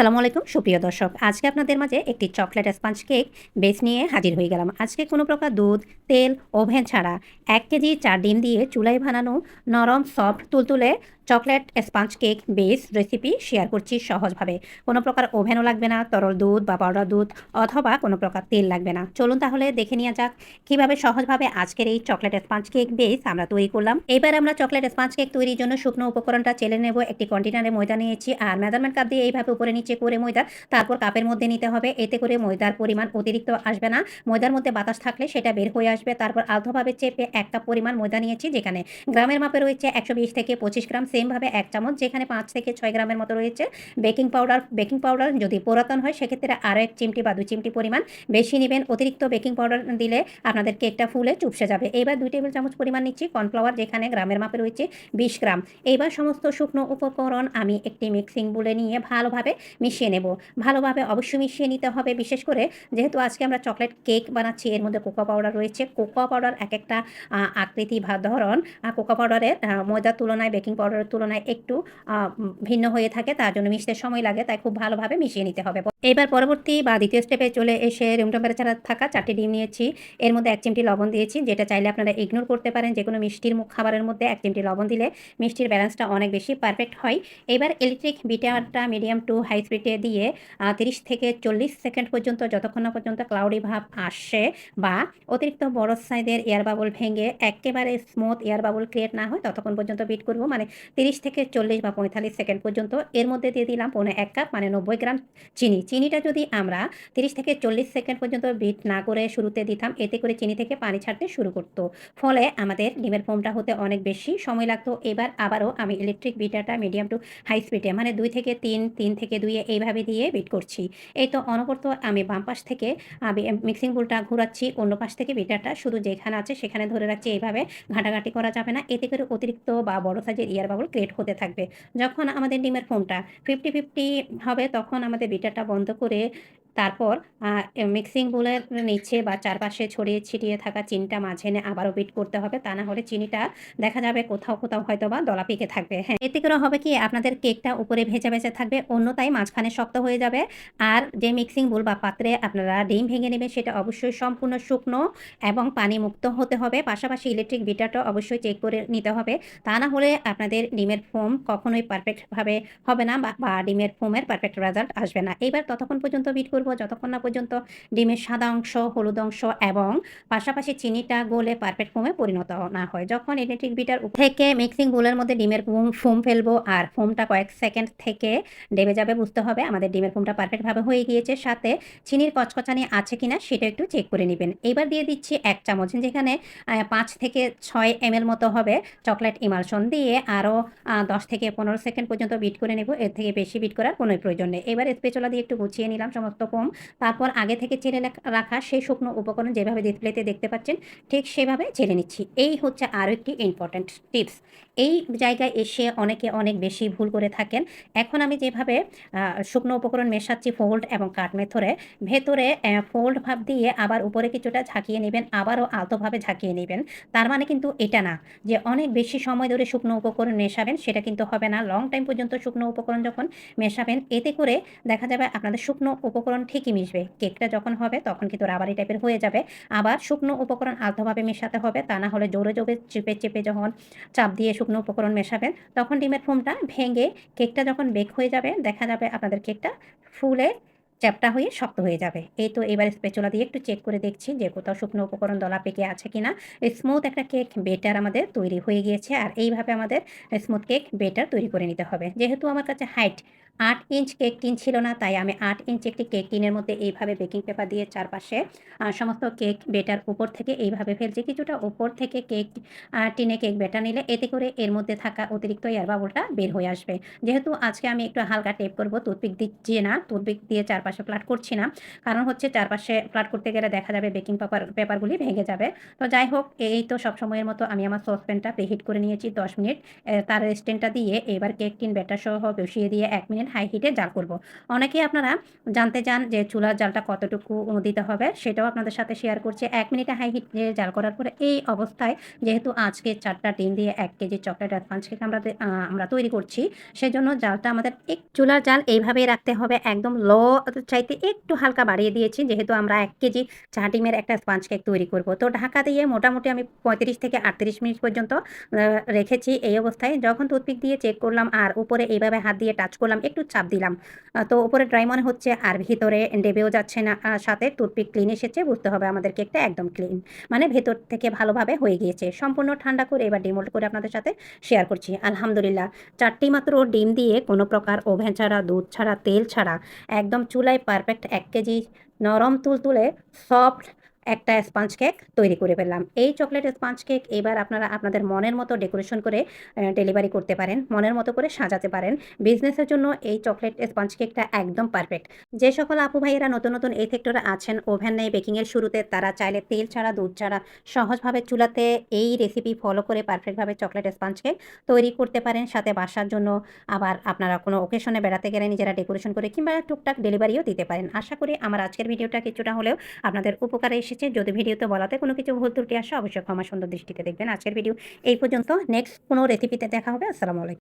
আসসালামু আলাইকুম সুপ্রিয় দর্শক। আজকে আপনাদের মাঝে একটি চকলেট স্পঞ্জ কেক বেস নিয়ে হাজির হয়ে গেলাম। আজকে কোনো প্রকার দুধ, তেল, ওভেন ছাড়া ১ কেজি ৪ ডিম দিয়ে চুলায় বানানো নরম, সফট, তুলতুলে chocolate sponge cake base recipe share করছি সহজভাবে। কোনো প্রকার ওভেনও লাগবে না, তরল দুধ বা পাউডার দুধ অথবা কোনো প্রকার তেল লাগবে না। চলুন তাহলে দেখে নেওয়া যাক কীভাবে সহজভাবে আজকের এই চকলেট স্পঞ্জ কেক বেস আমরা তৈরি করলাম। এবার আমরা চকলেট স্পঞ্জ কেক তৈরির জন্য শুকনো উপকরণটা চেলে নেব। একটি কন্টেনারে ময়দা নিয়েছি আর মেজারমেন্ট কাপ দিয়ে এইভাবে উপরে নিচে করে ময়দা তারপর কাপের মধ্যে নিতে হবে। এতে করে ময়দার পরিমাণ অতিরিক্ত আসবে না। ময়দার মধ্যে বাতাস থাকলে সেটা বের হয়ে আসবে। তারপর আলতোভাবে চেপে ১ কাপ পরিমাণ ময়দা নিয়েছি, যেখানে গ্রামের মাপে রয়েছে ১২০ থেকে ২৫ গ্রাম। সেমভাবে ১ চামচ, যেখানে ৫ থেকে ৬ গ্রামের মতো রয়েছে বেকিং পাউডার। বেকিং পাউডার যদি পুরাতন হয় সেক্ষেত্রে আরও ১ চিমটি বা ২ চিমটি পরিমাণ বেশি নেবেন। অতিরিক্ত বেকিং পাউডার দিলে আপনাদের কেকটা ফুলে চুপসে যাবে। এইবার ২ টেবিল চামচ পরিমাণ নিচ্ছি কর্নফ্লাওয়ার, যেখানে গ্রামের মাপে রয়েছে ২০ গ্রাম। এইবার সমস্ত শুকনো উপকরণ আমি একটি মিক্সিং বোলে নিয়ে ভালোভাবে মিশিয়ে নেব। ভালোভাবে অবশ্যই মিশিয়ে নিতে হবে। বিশেষ করে যেহেতু আজকে আমরা চকলেট কেক বানাচ্ছি, এর মধ্যে কোকো পাউডার রয়েছে। কোকো পাউডার একেকটা আকৃতি বা ধরন কোকো পাউডারের ময়দার তুলনায় বেকিং পাউডারের তুলনায় একটু ভিন্ন হয়ে থাকে। তার জন্য মিশতে সময় লাগে, তাই খুব ভালোভাবে মিশিয়ে নিতে হবে। এবার পরবর্তী বা দ্বিতীয় স্টেপে চলে এসে রুম টেম্পারেচারে থাকা ৪টি ডিম নিয়েছি। এর মধ্যে ১ চিমটি লবণ দিয়েছি, যেটা চাইলে আপনারা ইগনোর করতে পারেন। যেকোনো মিষ্টির খাবারের মধ্যে ১ চিমটি লবণ দিলে মিষ্টির ব্যালেন্সটা অনেক বেশি পারফেক্ট হয়। এবার ইলেকট্রিক বিটারটা মিডিয়াম টু হাই স্পিডে দিয়ে ৩০ থেকে ৪০ সেকেন্ড পর্যন্ত, যতক্ষণ না পর্যন্ত ক্লাউডি ভাব আসে বা অতিরিক্ত বড় সাইজের এয়ার বাবল ভেঙে একেবারে স্মুথ এয়ার বাবল ক্রিয়েট না হয়, ততক্ষণ পর্যন্ত বিট করব। মানে ৩০ থেকে ৪০ বা ৪৫ সেকেন্ড পর্যন্ত। এর মধ্যে দিয়ে দিলাম পৌনে ১ কাপ মানে ৯০ গ্রাম চিনি। চিনিটা যদি আমরা ৩০ থেকে ৪০ সেকেন্ড পর্যন্ত বিট না করে শুরুতে দিতাম, এতে করে চিনি থেকে পানি ছাড়তে শুরু করত। ফলে আমাদের ডিমের ফোমটা হতে অনেক বেশি সময় লাগতো। এবার আবারও আমি ইলেকট্রিক বিটারটা মিডিয়াম টু হাই স্পিডে মানে ২ থেকে ৩, ৩ থেকে ২ এইভাবে দিয়ে বিট করছি। এই তো অনবরত আমি বাম পাশ থেকে মিক্সিং বোলটা ঘোরাচ্ছি, অন্য পাশ থেকে বিটারটা শুধু যেখানে আছে সেখানে ধরে রাখছি। এইভাবে ঘাঁটাঘাঁটি করা যাবে না, এতে করে অতিরিক্ত বা বড় সাইজের এয়ার বাবল ক্রিয়েট হতে থাকবে। যখন আমাদের ডিমের ফোমটা 50-50 হবে, তখন আমাদের বিটারটা বন্ধ করে তারপর মিক্সিং বোলের নিচে বা চারপাশে ছড়িয়ে ছিটিয়ে থাকা চিনিটা মাঝে এনে আবারও বিট করতে হবে। তা না হলে চিনিটা দেখা যাবে কোথাও, কোথাও হয়তোবা দলা পেকে থাকবে। হ্যাঁ, এতে করে হবে কি আপনাদের কেকটা উপরে ভেজা, ভেজা থাকবে, অন্যথায় মাঝখানে শক্ত হয়ে যাবে। আর যে মিক্সিং বোল বা পাত্রে আপনারা ডিম ভেঙে নেবেন, সেটা অবশ্যই সম্পূর্ণ শুকনো এবং পানিমুক্ত হতে হবে। পাশাপাশি ইলেকট্রিক বিটারটা অবশ্যই চেক করে নিতে হবে। তা না হলে আপনাদের ডিমের ফোম কখনোই পারফেক্টভাবে হবে না বা ডিমের ফোমের পারফেক্ট রেজাল্ট আসবে না। এবার ততক্ষণ পর্যন্ত বিট করব যতক্ষণ না পর্যন্ত ডিমের সাদা অংশ, হলুদ অংশ এবং পাশাপাশি চিনিটা গলে পারফেক্ট ফোমে পরিণত না হয়। যখন ইলেকট্রিক বিটার থেকে মিক্সিং বোলের মধ্যে ডিমের ফোম ফেলবো আর ফোমটা কয়েক সেকেন্ড থেকে ডেবে যাবে, বুঝতে হবে আমাদের ডিমের ফোমটা পারফেক্টভাবে হয়ে গিয়েছে। সাথে চিনির কচকচানি আছে কিনা সেটা একটু চেক করে নেবেন। এবার দিয়ে দিচ্ছি ১ চামচ, যেখানে ৫ থেকে ৬ ml মতো হবে চকলেট ইমালশন দিয়ে আরও ১০ থেকে ১৫ সেকেন্ড পর্যন্ত বিট করে নেব। এর থেকে বেশি বিট করার কোনো প্রয়োজন নেই। এবার স্প্যাচুলা দিয়ে একটু গুছিয়ে নিলাম সমস্ত ফোম। তারপর আগে থেকে চেলে রাখা সেই শুকনো উপকরণ যেভাবে ডিসপ্লেতে দেখতে পাচ্ছেন, ঠিক সেভাবে চেলে নিচ্ছি। এই হচ্ছে আরও একটি ইম্পর্ট্যান্ট টিপস। এই জায়গায় এসে অনেকে অনেক বেশি ভুল করে থাকেন। এখন আমি যেভাবে শুকনো উপকরণ মেশাচ্ছি ফোল্ড এবং কাট মেথডে, ভেতরে ফোল্ড ভাব দিয়ে আবার উপরে কিছুটা ঝাঁকিয়ে নেবেন, আবারও আলতোভাবে ঝাঁকিয়ে নেবেন। তার মানে কিন্তু এটা না যে অনেক বেশি সময় ধরে শুকনো উপকরণ মেশাবেন, সেটা কিন্তু হবে না। লং টাইম পর্যন্ত শুকনো উপকরণ যখন মেশাবেন, এতে করে দেখা যাবে আপনাদের শুকনো উপকরণ ঠিকই মিশবে। কেকটা যখন হবে তখন কিন্তু রাবারি টাইপের হয়ে যাবে। আবার শুকনো উপকরণ আলতোভাবে মেশাতে হবে, তা না হলে জোরে, জোরে চেপে, চেপে যখন চাপ দিয়ে শুকনো উপকরণ মেশাবেন, তখন ডিমের ফোমটা ভেঙে কেকটা যখন বেক হয়ে যাবে, দেখা যাবে আপনাদের কেকটা ফুলে চ্যাপ্টা হয়ে শক্ত হয়ে যাবে। এই তো এবার স্প্যাচুলা দিয়ে একটু চেক করে দেখছি যে কোথাও শুকনো উপকরণ দলা পেকে আছে কিনা। স্মুথ একটা কেক বেটার আমাদের তৈরি হয়ে গিয়েছে। আর এইভাবে আমাদের স্মুথ কেক বেটার তৈরি করে নিতে হবে। যেহেতু আমার কাছে হাইট ৮ ইঞ্চ কেক টিন ছিল না, তাই আমি ৮ ইঞ্চ একটি কেক টিনের মধ্যে এইভাবে বেকিং পেপার দিয়ে চারপাশে সমস্ত কেক বেটার উপর থেকে এইভাবে ফেলছি। কিছুটা উপর থেকে কেক টিনে কেক বেটার নিলে এতে করে এর মধ্যে থাকা অতিরিক্ত এয়ার বাবলটা বের হয়ে আসবে। যেহেতু আজকে আমি একটু হালকা টেপ করব, টুথপিক দিচ্ছি না, টুথপিক দিয়ে চারপাশে ফ্ল্যাট করছি না। কারণ হচ্ছে চারপাশে ফ্ল্যাট করতে গেলে দেখা যাবে বেকিং পেপারগুলি ভেঙে যাবে। তো যাই হোক, এই তো সবসময়ের মতো আমি আমার সসপ্যানটা প্রিহিট করে নিয়েছি ১০ মিনিট। তার স্ট্যান্ডটা দিয়ে এবার কেক টিন ব্যাটার সহ বসিয়ে দিয়ে ১ মিনিট হাই হিটে জাল করব। অনেকেই আপনারা জানতে চান যে চুলার জালটা কতটুকু দিতে হবে, সেটাও আপনাদের সাথে শেয়ার করছি। ১ মিনিটে হাই হিটে জাল করার পরে এই অবস্থায় যেহেতু আজকে ৪ টা ডিম দিয়ে ১ কেজি চকলেট স্পঞ্জ কেক আমরা তৈরি করছি, সেজন্য জালটা আমাদের চুলার জাল এইভাবেই রাখতে হবে। একদম লো চাইতে একটু হালকা বাড়িয়ে দিয়েছি, যেহেতু আমরা ১ কেজি চা ডিমের একটা স্পঞ্জ কেক তৈরি করব। তো ঢাকা দিয়ে মোটামুটি আমি ৩৫ থেকে ৩৮ মিনিট পর্যন্ত রেখেছি এই অবস্থায়। যখন টুথপিক দিয়ে চেক করলাম আর উপরে এইভাবে হাত দিয়ে টাচ করলাম, একটু চাপ দিলাম। তো উপরে ড্রাই মনে হচ্ছে আর ভিতরে ডেবেও যাচ্ছে না। সাথে টুথপিক ক্লিন এসেছে, বুঝতে হবে আমাদের কেকটা একদম ক্লিন। মানে ভেতর থেকে ভালোভাবে হয়ে গিয়েছে। সম্পূর্ণ ঠান্ডা করে এবার ডিমোল্ড করে আপনাদের সাথে শেয়ার করছি। আলহামদুলিল্লাহ ৪ টি মাত্র ডিম দিয়ে কোনো প্রকার ওভেন ছাড়া, দুধ ছাড়া, তেল ছাড়া একদম চুলায় পারফেক্ট ১ কেজি নরম তুলতুলে সফট একটা স্পঞ্জ কেক তৈরি করে ফেললাম। এই চকলেট স্পঞ্জ কেক এবার আপনারা আপনাদের মনের মতো ডেকোরেশন করে ডেলিভারি করতে পারেন। মনের মতো করে সাজাতে পারেন। বিজনেসের জন্য এই চকলেট স্পঞ্জ কেকটা একদম পারফেক্ট। যে সকল আপু ভাইয়েরা নতুন এই সেক্টরে আছেন, ওভেন নেই বেকিংয়ের শুরুতে, তারা চাইলে তেল ছাড়া, দুধ ছাড়া সহজভাবে চুলাতে এই রেসিপি ফলো করে পারফেক্টভাবে চকলেট স্পঞ্জ কেক তৈরি করতে পারেন। সাথে বাসার জন্য আবার আপনারা কোনো অকেশনে বেড়াতে গেলে নিজেরা ডেকোরেশন করে কিংবা টুকটাক ডেলিভারিও দিতে পারেন। আশা করি আমার আজকের ভিডিওটা কিছুটা হলেও আপনাদের উপকারে এসেছে। যদি ভিডিওতে বলাতে কোনো কিছু ভুল ত্রুটি আসে অবশ্যই ক্ষমা সুন্দর দৃষ্টিতে দেখবেন। আজকের ভিডিও এই পর্যন্ত। নেক্সট কোনো রেসিপিতে দেখা হবে। আসসালামু আলাইকুম।